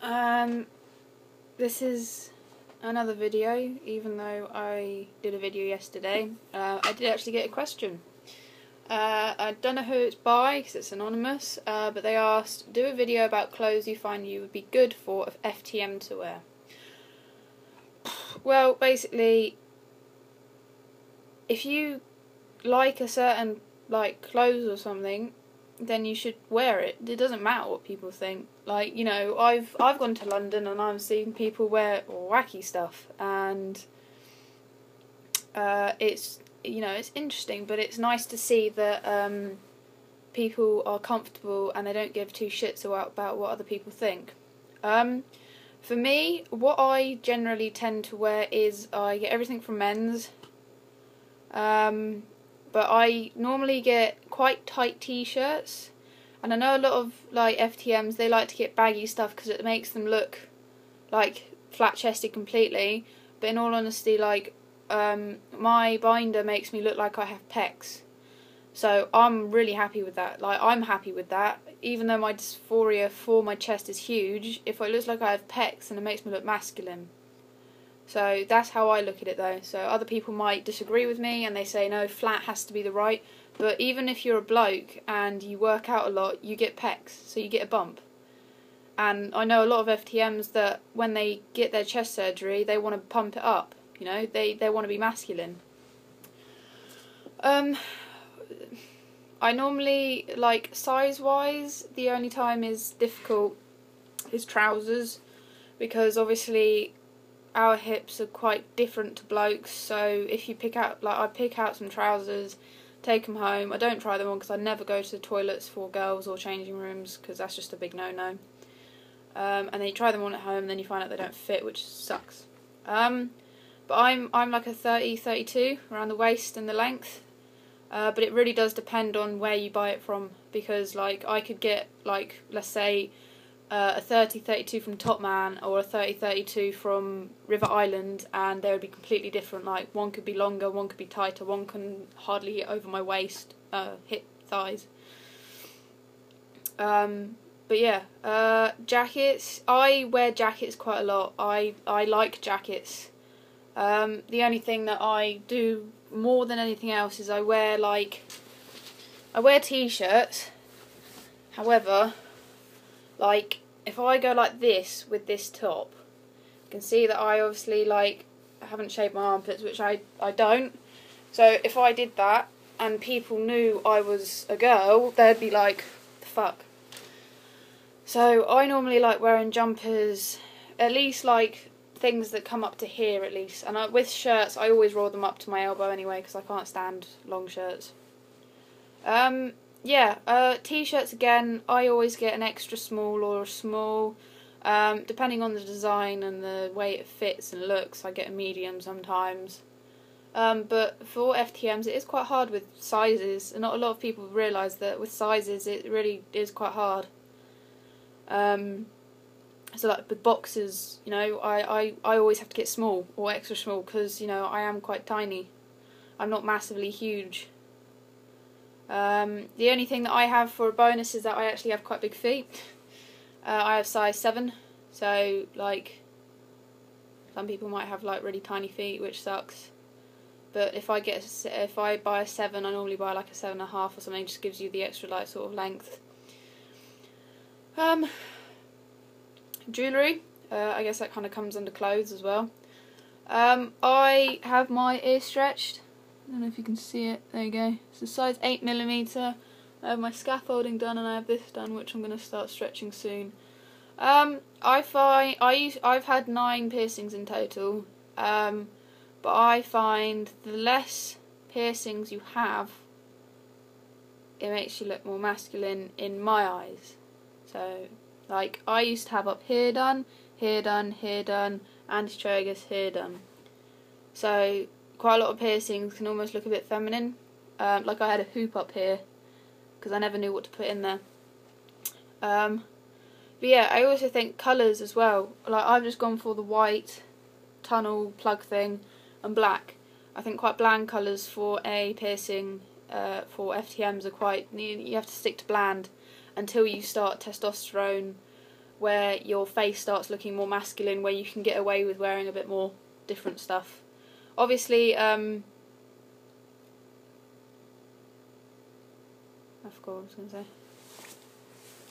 This is another video, even though I did a video yesterday. I did actually get a question. I don't know who it's by because it's anonymous, but they asked, do a video about clothes you find you would be good for FTM to wear. Well, basically, if you like a certain clothes or something, then you should wear it. It doesn't matter what people think. Like, you know, I've gone to London and I've seen people wear wacky stuff, and it's, you know, it's interesting, but it's nice to see that people are comfortable and they don't give two shits about what other people think. For me, what I generally tend to wear is I get everything from men's. But I normally get quite tight t-shirts, and I know a lot of FTMs, they like to get baggy stuff because it makes them look like flat-chested completely, but in all honesty, my binder makes me look like I have pecs, so I'm really happy with that. I'm happy with that, even though my dysphoria for my chest is huge. If it looks like I have pecs, then it makes me look masculine. So that's how I look at it though. So other people might disagree with me and they say no, flat has to be the right. But even if you're a bloke and you work out a lot, you get pecs, so you get a bump. And I know a lot of FTMs that when they get their chest surgery, they want to pump it up. You know, they want to be masculine. I normally, size-wise, the only time is difficult is trousers, because obviously our hips are quite different to blokes, so if you pick out, I pick out some trousers, take them home. I don't try them on because I never go to the toilets for girls or changing rooms because that's just a big no-no. And then you try them on at home and then you find out they don't fit, which sucks. But I'm like a 30, 32 around the waist and the length. But it really does depend on where you buy it from, because I could get let's say a 30-32 from Topman or a 30-32 from River Island, and they would be completely different. Like, one could be longer, one could be tighter, one can hardly get over my waist, hip, thighs. But yeah, jackets. I wear jackets quite a lot. I like jackets. The only thing that I do more than anything else is I wear t-shirts. However, if I go like this with this top, you can see that I obviously I haven't shaved my armpits, which I don't. So if I did that and people knew I was a girl, they'd be like, the fuck. So I normally like wearing jumpers, at least things that come up to here at least. And with shirts, I always roll them up to my elbow anyway because I can't stand long shirts. T-shirts again, I always get an extra small or a small. Depending on the design and the way it fits and looks, I get a medium sometimes. But for FTMs, it is quite hard with sizes, and not a lot of people realise that with sizes it really is quite hard. So with boxes, you know, I always have to get small or extra small because, you know, I am quite tiny. I'm not massively huge. The only thing that I have for a bonus is that I actually have quite big feet. I have size 7, so some people might have really tiny feet, which sucks. But if I buy a 7, I normally buy a 7.5 or something. Just gives you the extra sort of length. Jewellery, I guess that kind of comes under clothes as well. I have my ear stretched. I don't know if you can see it. There you go. It's a size 8mm. I have my scaffolding done and I have this done, which I'm going to start stretching soon. I've had 9 piercings in total. But I find the less piercings you have, it makes you look more masculine in my eyes. So, I used to have up here done, here done, here done, and tragus here done. So quite a lot of piercings can almost look a bit feminine. I had a hoop up here because I never knew what to put in there. But yeah, I also think colours as well. I've just gone for the white tunnel plug thing and black. I think quite bland colours for a piercing for FTMs are quite, you have to stick to bland until you start testosterone where your face starts looking more masculine, where you can get away with wearing a bit more different stuff. Obviously, I forgot what I was going to say.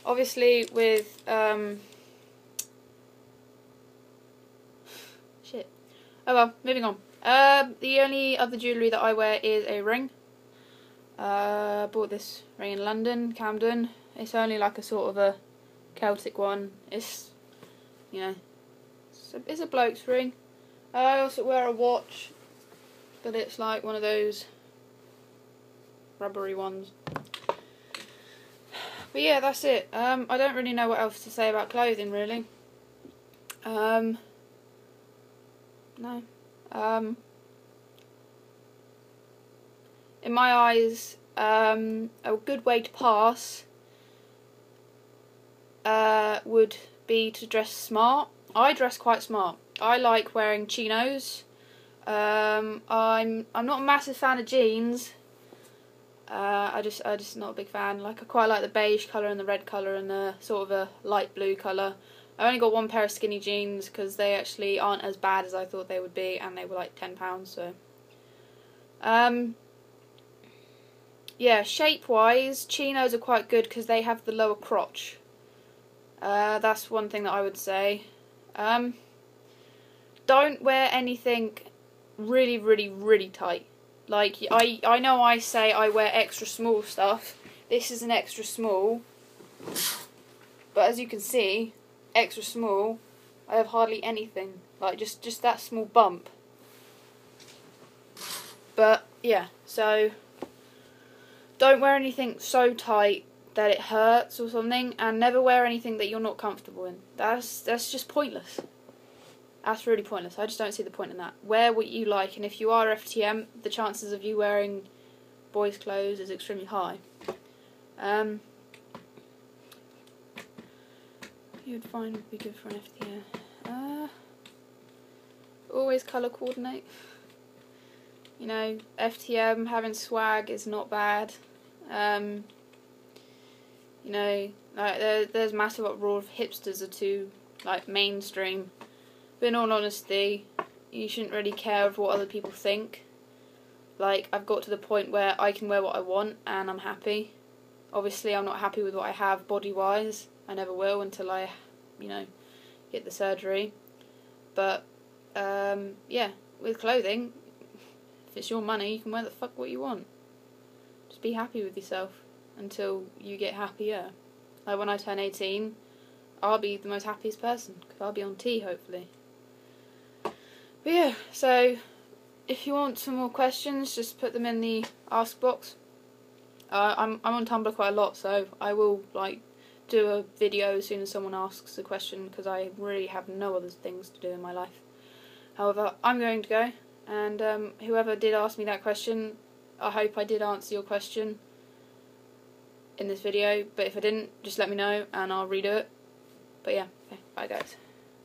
Obviously, with shit. Oh well, moving on. The only other jewellery that I wear is a ring. Bought this ring in London, Camden. It's only like a sort of a Celtic one. It's, you know, it's a bloke's ring. I also wear a watch, but it's like one of those rubbery ones. But yeah, that's it. I don't really know what else to say about clothing, really. No. In my eyes, a good way to pass would be to dress smart. I dress quite smart. I like wearing chinos. I'm not a massive fan of jeans. I just not a big fan. Like, I quite like the beige colour and the red colour and the sort of a light blue colour. I only got one pair of skinny jeans because they actually aren't as bad as I thought they would be, and they were like £10. So, yeah, shape-wise, chinos are quite good because they have the lower crotch. That's one thing that I would say. Don't wear anything really, really, really tight. Like, I know I say I wear extra small stuff. This is an extra small. But as you can see, extra small, I have hardly anything. Like, just that small bump. But, yeah, so don't wear anything so tight that it hurts or something, and never wear anything that you're not comfortable in. That's just pointless. That's really pointless. I just don't see the point in that. Wear what you like, and if you are FTM, the chances of you wearing boys' clothes is extremely high. You would find would be good for an FTM. Always colour coordinate. You know, FTM having swag is not bad. You know, like there's massive uproar of hipsters are too like mainstream. But in all honesty, you shouldn't really care of what other people think. Like, I've got to the point where I can wear what I want and I'm happy. Obviously, I'm not happy with what I have body-wise. I never will until I, you know, get the surgery. But, yeah, with clothing, if it's your money, you can wear the fuck what you want. Just be happy with yourself until you get happier. Like, when I turn 18, I'll be the most happiest person, because I'll be on T, hopefully. But yeah, so if you want some more questions, just put them in the ask box. I'm on Tumblr quite a lot, so I will like do a video as soon as someone asks a question, because I really have no other things to do in my life. However, I'm going to go, and whoever did ask me that question, I hope I did answer your question in this video. But if I didn't, just let me know and I'll redo it. But yeah, okay, bye guys.